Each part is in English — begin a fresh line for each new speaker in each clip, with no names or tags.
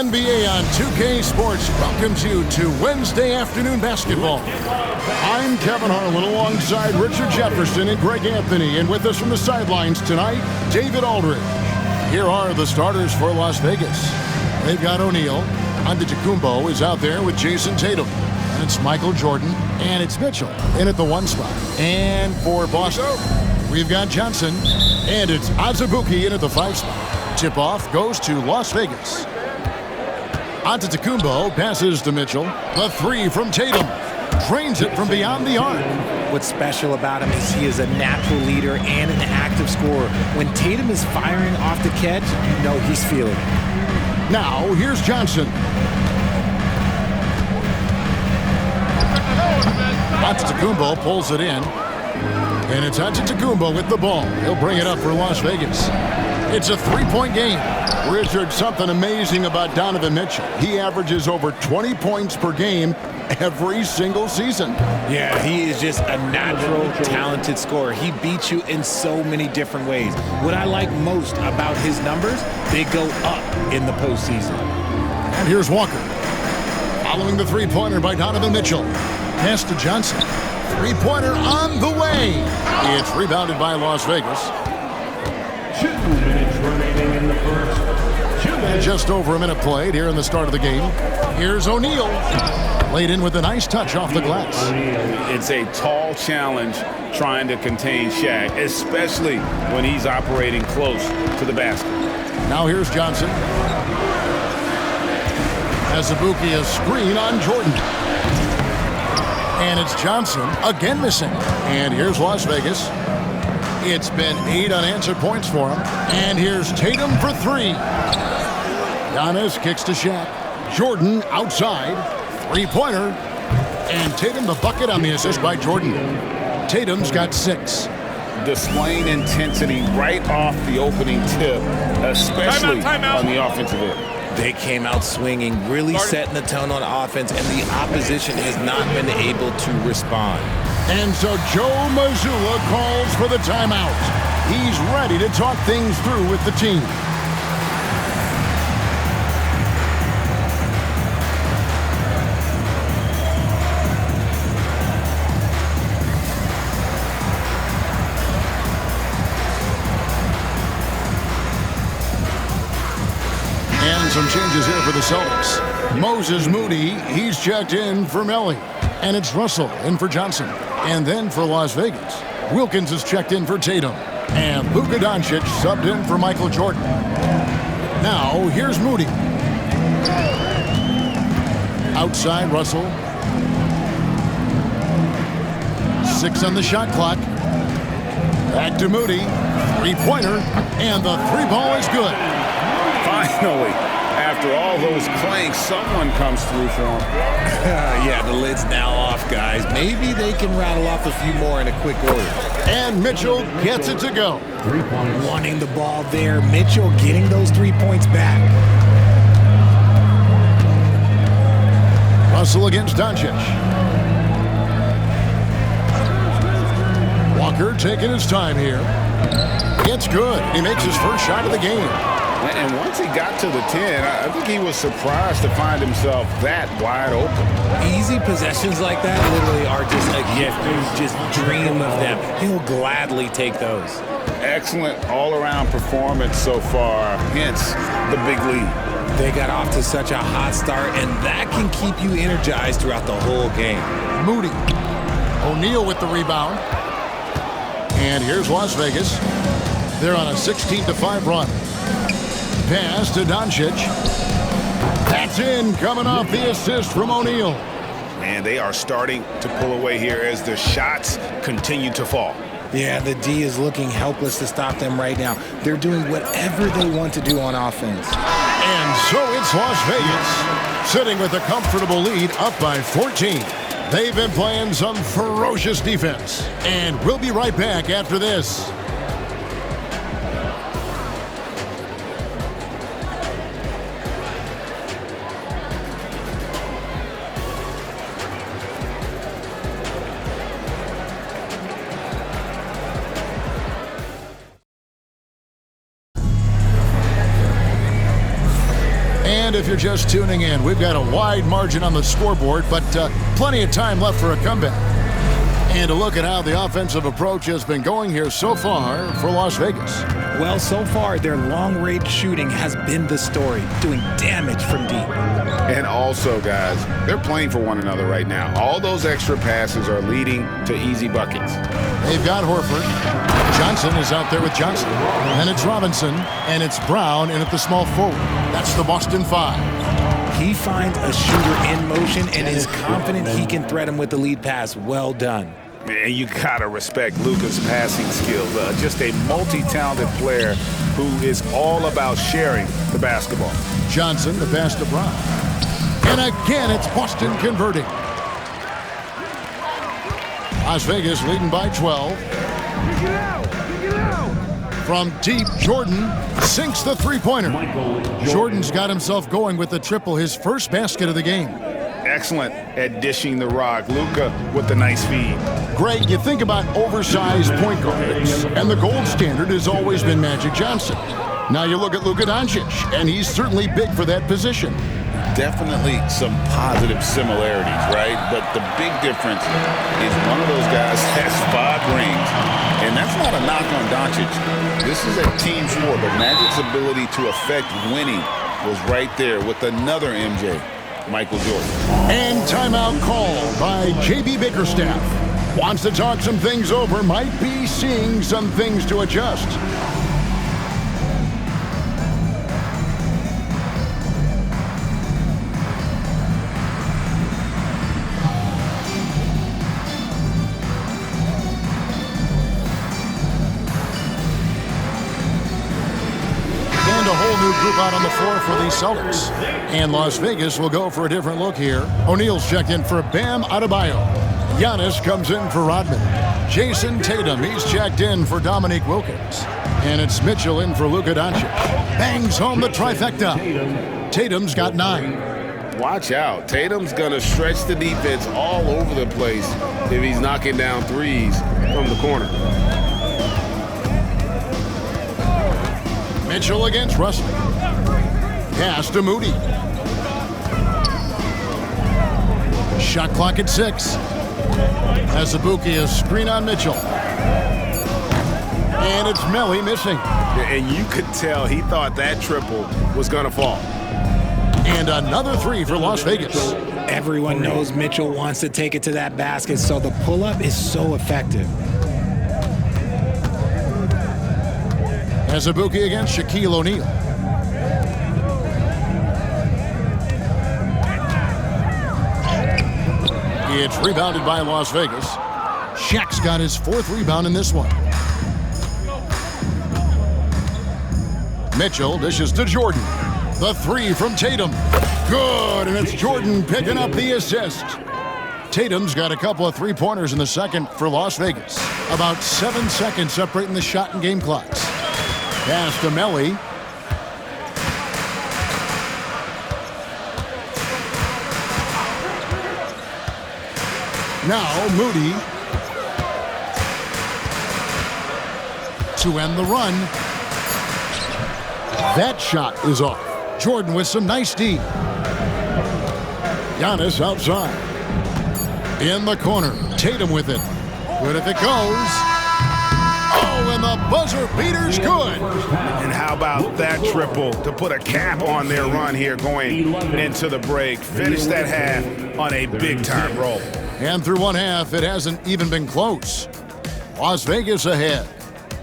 NBA on 2K Sports welcomes you to Wednesday afternoon basketball. I'm Kevin Harlan alongside Richard Jefferson and Greg Anthony, and with us from the sidelines tonight, David Aldridge. Here are the starters for Las Vegas. They've got O'Neal. Antetokounmpo is out there with Jason Tatum. And it's Michael Jordan, and it's Mitchell in at the 1 spot. And for Boston, we've got Johnson, and it's Azubuike in at the 5 spot. Tip-off goes to Las Vegas. Antetokounmpo passes to Mitchell. The 3 from Tatum. Drains it from beyond the arc.
What's special about him is he is a natural leader and an active scorer. When Tatum is firing off the catch, you know he's feeling it.
Now, here's Johnson. Antetokounmpo pulls it in. And it's Antetokounmpo with the ball. He'll bring it up for Las Vegas. It's a 3-point game. Richard, something amazing about Donovan Mitchell. He averages over 20 points per game every single season.
Yeah, he is just a natural, talented scorer. He beats you in so many different ways. What I like most about his numbers, they go up in the postseason.
And here's Walker. Following the three-pointer by Donovan Mitchell. Pass to Johnson. Three-pointer on the way. It's rebounded by Las Vegas.
2 minutes remaining in the first.
And just over a minute played here in the start of the game. Here's O'Neal. Laid in with a nice touch off the glass.
It's a tall challenge trying to contain Shaq, especially when he's operating close to the basket.
Now here's Johnson. Azubuike a screen on Jordan. And it's Johnson again missing. And here's Las Vegas. It's been 8 unanswered points for him. And here's Tatum for 3. Giannis kicks to Shaq. Jordan outside. Three-pointer. And Tatum the bucket on the assist by Jordan. Tatum's got 6.
Displaying intensity right off the opening tip, especially on the offensive end.
They came out swinging, really setting the tone on offense, and the opposition has not been able to respond.
And so Joe Mazzulla calls for the timeout. He's ready to talk things through with the team. And some changes here for the Celtics. Moses Moody, he's checked in for Melly. And it's Russell in for Johnson. And then for Las Vegas, Wilkins is checked in for Tatum. And Luka Doncic subbed in for Michael Jordan. Now, here's Moody. Outside, Russell. 6 on the shot clock. Back to Moody. Three-pointer. And the 3-ball is good.
Finally, after all those clanks, someone comes through for him.
Yeah, the lid's now off, guys. Maybe they can rattle off a few more in a quick order.
And Mitchell gets it to go.
3 points.
Wanting the ball there. Mitchell getting those 3 points back.
Russell against Doncic. Walker taking his time here. It's good. He makes his first shot of the game.
And once he got to the 10, I think he was surprised to find himself that wide open.
Easy possessions like that literally are just a gift. You just dream of them. He'll gladly take those.
Excellent all-around performance so far, hence the big lead.
They got off to such a hot start, and that can keep you energized throughout the whole game.
Moody. O'Neal with the rebound. And here's Las Vegas. They're on a 16-5 run. Pass to Doncic. That's in, coming off the assist from O'Neal.
Man, they are starting to pull away here as the shots continue to fall.
Yeah, the D is looking helpless to stop them right now. They're doing whatever they want to do on offense.
And so it's Las Vegas, sitting with a comfortable lead up by 14. They've been playing some ferocious defense. And we'll be right back after this. And if you're just tuning in, we've got a wide margin on the scoreboard, but plenty of time left for a comeback. And a look at how the offensive approach has been going here so far for Las Vegas.
Well, so far, their long-range shooting has been the story, doing damage from deep.
And also, guys, they're playing for one another right now. All those extra passes are leading to easy buckets.
They've got Horford. Johnson is out there with Johnson. And it's Robinson, and it's Brown in at the small forward. That's the Boston Five.
He finds a shooter in motion and is confident he can thread him with the lead pass. Well done.
Man, you gotta respect Luka's passing skills. Just a multi-talented player who is all about sharing the basketball.
Johnson, the pass to Brown. And again, it's Boston converting. Las Vegas leading by 12. From deep, Jordan sinks the three-pointer. Jordan's got himself going with the triple, his first basket of the game.
Excellent at dishing the rock. Luka with the nice feed.
Greg, you think about oversized point guards, and the gold standard has always been Magic Johnson. Now you look at Luka Doncic, and he's certainly big for that position.
Definitely some positive similarities, right? But the big difference is one of those guys has 5 rings, and that's not a knock on Doncic. This is a team sport, but Magic's ability to affect winning was right there with another MJ, Michael Jordan.
And timeout called by J.B. Bickerstaff. Wants to talk some things over, might be seeing some things to adjust. And a whole new group out on the floor for the Celtics. And Las Vegas will go for a different look here. O'Neal's checked in for Bam Adebayo. Giannis comes in for Rodman. Jason Tatum, he's checked in for Dominique Wilkins. And it's Mitchell in for Luka Doncic. Bangs home the trifecta. Tatum's got 9.
Watch out. Tatum's going to stretch the defense all over the place if he's knocking down threes from the corner.
Mitchell against Russell. Pass to Moody. Shot clock at 6. Azubuike, a screen on Mitchell. And it's Melly missing.
And you could tell he thought that triple was going to fall.
And another 3 for Las Vegas.
Everyone knows Mitchell wants to take it to that basket, so the pull-up is so effective.
Azubuike against Shaquille O'Neal. It's rebounded by Las Vegas. Shaq's got his 4th rebound in this one. Mitchell dishes to Jordan. The 3 from Tatum. Good, and it's Jordan picking up the assist. Tatum's got a couple of 3-pointers in the second for Las Vegas. About 7 seconds separating the shot and game clocks. Pass to Melly. Now Moody to end the run. That shot is off. Jordan with some nice D. Giannis outside. In the corner. Tatum with it. Good if it goes. Oh, and the buzzer beater's good.
And how about that triple to put a cap on their run here going into the break. Finish that half on a big-time roll.
And through one half, it hasn't even been close. Las Vegas ahead,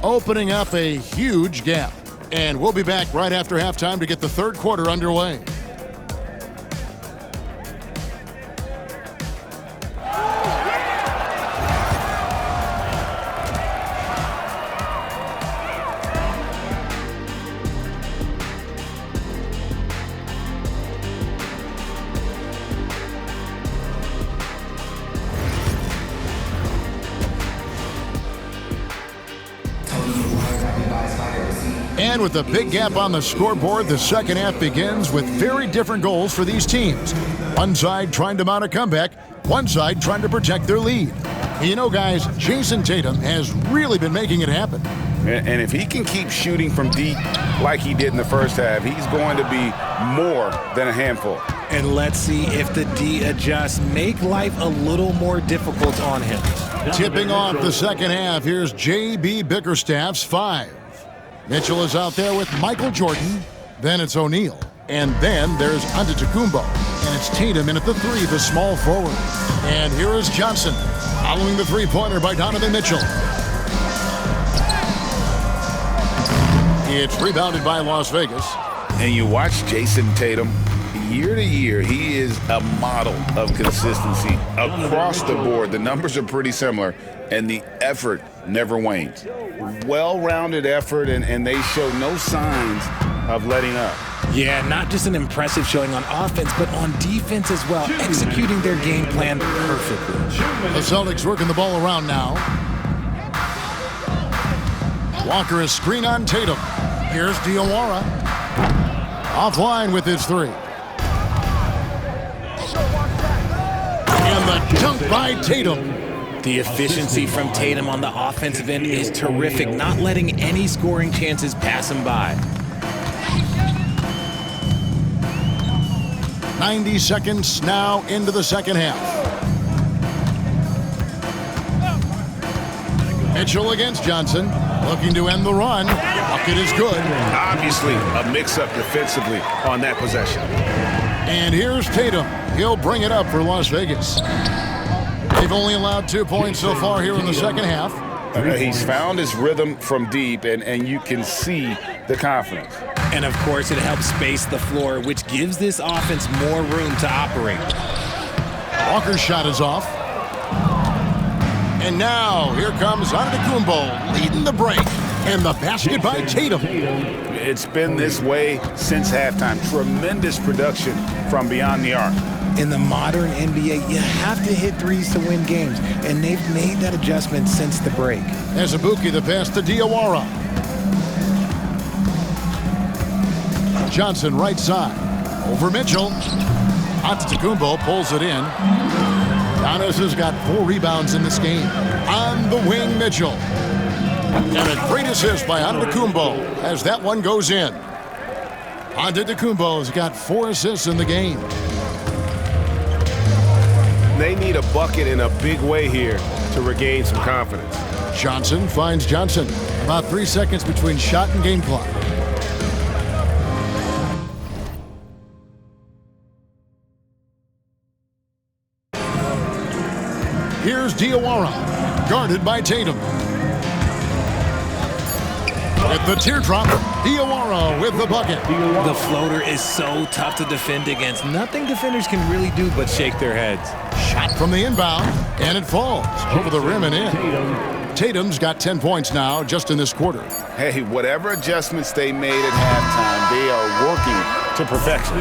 opening up a huge gap. And we'll be back right after halftime to get the third quarter underway. And with a big gap on the scoreboard, the second half begins with very different goals for these teams. One side trying to mount a comeback, one side trying to protect their lead. You know, guys, Jason Tatum has really been making it happen.
And if he can keep shooting from deep like he did in the first half, he's going to be more than a handful.
And let's see if the D adjusts, make life a little more difficult on him.
Tipping off the second half, here's J.B. Bickerstaff's 5. Mitchell is out there with Michael Jordan. Then it's O'Neal. And then there's Antetokounmpo. And it's Tatum in at the 3, the small forward. And here is Johnson, following the three-pointer by Donovan Mitchell. It's rebounded by Las Vegas.
And you watch Jason Tatum. Year to year, he is a model of consistency across the board. The numbers are pretty similar, and the effort never wanes. Well-rounded effort, and they show no signs of letting up.
Yeah, not just an impressive showing on offense, but on defense as well, executing their game plan perfectly.
The Celtics working the ball around now. Walker is screen on Tatum. Here's Diawara. Offline with his 3. And the dunk by Tatum.
The efficiency from Tatum on the offensive end is terrific, not letting any scoring chances pass him by.
90 seconds now into the second half. Mitchell against Johnson, looking to end the run. Bucket is good.
Obviously, a mix-up defensively on that possession.
And here's Tatum. He'll bring it up for Las Vegas. They've only allowed 2 points so far here in the second half.
He's found his rhythm from deep, and you can see the confidence.
And of course, it helps space the floor, which gives this offense more room to operate.
Walker's shot is off. And now, here comes Antetokounmpo leading the break. And the basket by Tatum.
It's been this way since halftime. Tremendous production from beyond the arc.
In the modern NBA, you have to hit threes to win games, and they've made that adjustment since the break.
There's Ibuki, the pass to Diawara. Johnson right side. Over Mitchell. Antetokounmpo pulls it in. Giannis has got 4 rebounds in this game. On the wing, Mitchell. And a great assist by Antetokounmpo as that one goes in. Antetokounmpo has got 4 assists in the game.
They need a bucket in a big way here to regain some confidence.
Johnson finds Johnson. About 3 seconds between shot and game clock. Here's Diawara, guarded by Tatum. With the teardrop, Diawara with the bucket.
The floater is so tough to defend against. Nothing defenders can really do but shake their heads.
Shot from the inbound, and it falls over the rim and in. Tatum's got 10 points now just in this quarter.
Hey, whatever adjustments they made at halftime, they are working to perfection.